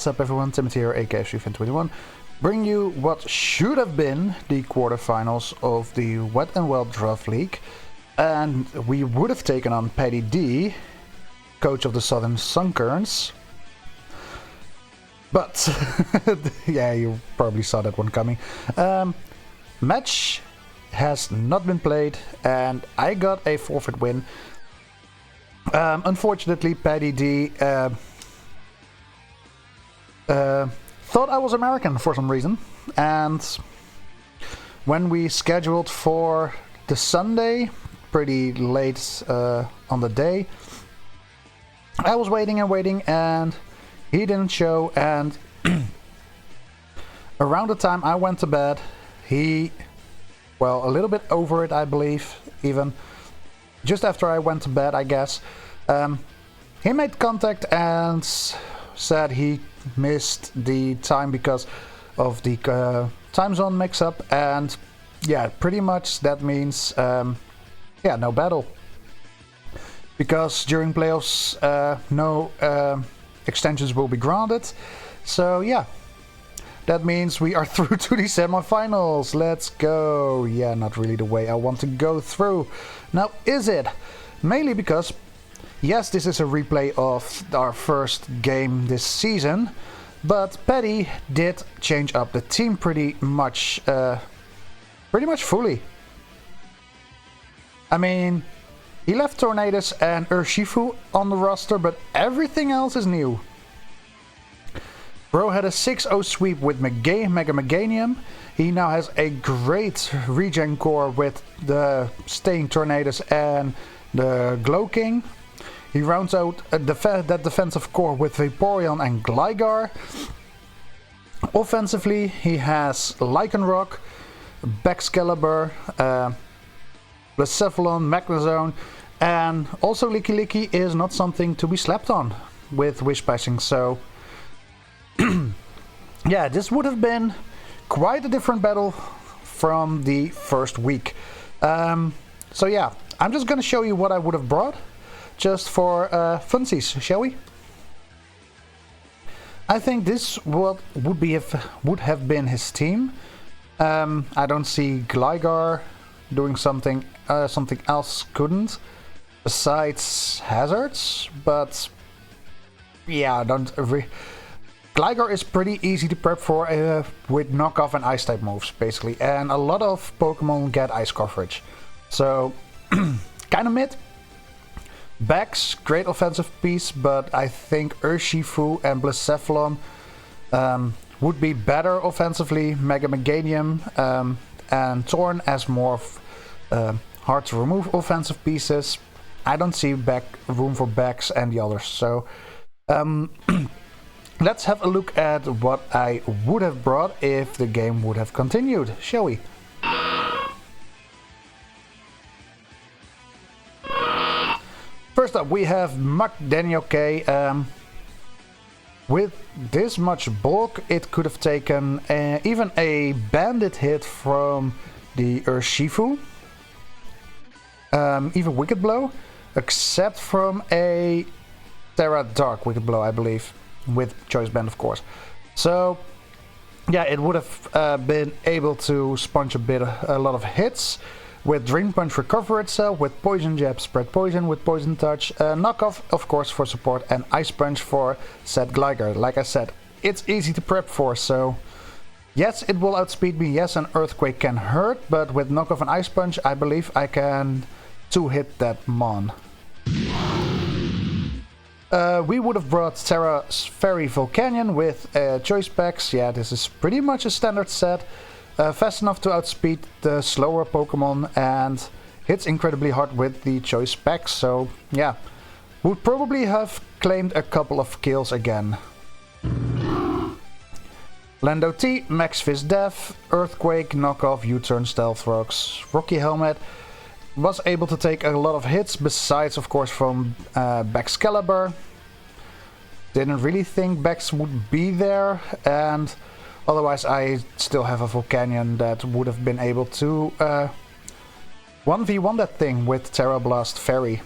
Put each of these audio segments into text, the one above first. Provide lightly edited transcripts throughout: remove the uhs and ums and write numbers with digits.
What's up everyone, Timothy here, aka Fan21, bring you what should have been the quarterfinals of the Wet and Wild Draft League, and we would have taken on Paddy D, coach of the Southern Sunkerns, but yeah, you probably saw that one coming. Match has not been played and I got a forfeit win. Unfortunately, Paddy D thought I was American for some reason, and when we scheduled for the Sunday, pretty late on the day, I was waiting and he didn't show, and around the time I went to bed, he, well, a little bit over it, I believe, even just after I went to bed, I guess, he made contact and said he missed the time because of the time zone mix-up, and yeah, pretty much that means yeah, no battle, because during playoffs no extensions will be granted. So yeah, that means we are through to the semifinals. Let's go. Yeah, not really the way I want to go through. Now, is it? Mainly because, yes, this is a replay of our first game this season, but Paddy did change up the team pretty much fully. I mean, he left Tornadoes and Urshifu on the roster, but everything else is new. Bro had a 6-0 sweep with Mega Meganium. He now has a great regen core with the Staying Tornadoes and the Glow King. He rounds out that defensive core with Vaporeon and Gligar. Offensively, he has Lycanroc, Baxcalibur, Blacephalon, Magnezone, and also Licky Licky is not something to be slept on with Wish Passing. So yeah, this would have been quite a different battle from the first week. So yeah, I'm just gonna show you what I would have brought, just for funsies, shall we? I think this would have been his team. I don't see Gligar doing something else couldn't, besides hazards, but yeah, Gligar is pretty easy to prep for with knockoff and ice type moves, basically, and a lot of Pokemon get ice coverage, so kind of mid. Bax, great offensive piece, but I think Urshifu and Blacephalon would be better offensively. Mega Meganium and Torn as more hard to remove offensive pieces. I don't see room for Bax and the others, so let's have a look at what I would have brought if the game would have continued, shall we? First up, we have Mach Denyoke. With this much bulk, it could have taken even a bandit hit from the Urshifu, even Wicked Blow, except from a Terra Dark Wicked Blow, I believe, with Choice Band, of course. So yeah, it would have been able to sponge a lot of hits. With Drain Punch, recover itself, with Poison Jab, spread poison, with Poison Touch, knockoff, of course, for support, and Ice Punch for said Gligar. Like I said, it's easy to prep for, so yes, it will outspeed me, yes, an Earthquake can hurt, but with knockoff and Ice Punch, I believe I can 2-hit that Mon. We would have brought Terra's Fairy Volcanion with Choice Packs. Yeah, this is pretty much a standard set. Fast enough to outspeed the slower Pokemon and hits incredibly hard with the Choice Packs, so yeah, would probably have claimed a couple of kills again. Lando T, Max Fist Def, Earthquake, Knockoff, U-Turn, Stealth Rocks, Rocky Helmet, was able to take a lot of hits, besides of course from Baxcalibur. Didn't really think Bax would be there, and otherwise I still have a Volcanion that would have been able to 1v1 that thing with Terra Blast Fairy.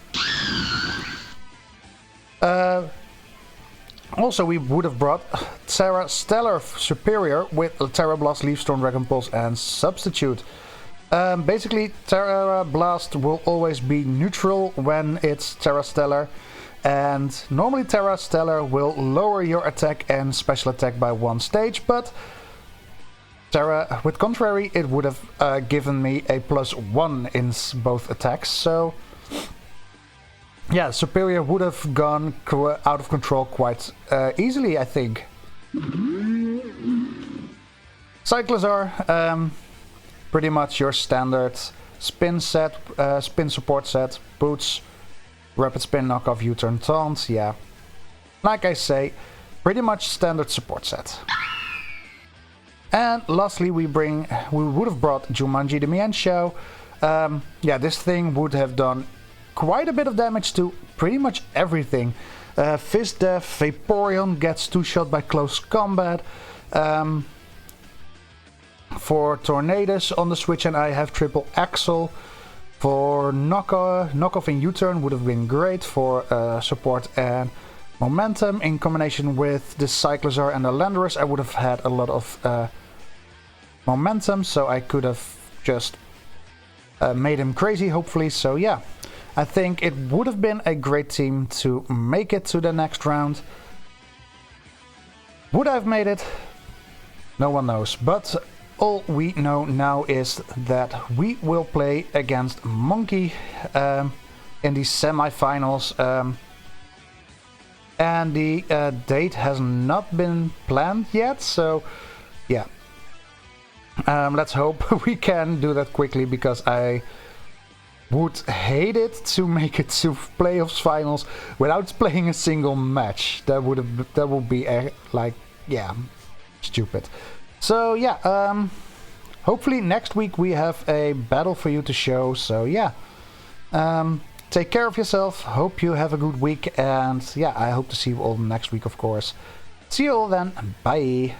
Also, we would have brought Terra Stellar Superior with Terra Blast, Leaf Storm, Dragon Pulse and Substitute. Basically, Terra Blast will always be neutral when it's Terra Stellar. And normally Terra Stellar will lower your attack and special attack by 1 stage, but Terra, with Contrary, it would have given me a +1 in both attacks, so yeah, Superior would have gone out of control quite easily, I think. Cyclizar, pretty much your standard spin set, spin support set, boots, rapid spin, knockoff, U-turn, taunt, yeah. Like I say, pretty much standard support set. And lastly, we would have brought Jumanji the Mienshao. Yeah, this thing would have done quite a bit of damage to pretty much everything. Fist Death, Vaporeon gets 2-shot by close combat. For Tornadus on the Switch, and I have Triple Axle. For knockoff and U-turn would have been great for support and momentum. In combination with the Cyclizar and the Landorus, I would have had a lot of momentum, so I could have just made him crazy, hopefully. So yeah, I think it would have been a great team to make it to the next round. Would I have made it? No one knows, but all we know now is that we will play against Monkey in the semi-finals, and the date has not been planned yet, so yeah. Let's hope we can do that quickly, because I would hate it to make it to playoffs finals without playing a single match. That would be like, yeah, stupid. So yeah, hopefully next week we have a battle for you to show. So yeah, take care of yourself. Hope you have a good week, and yeah, I hope to see you all next week, of course. See you all then. Bye.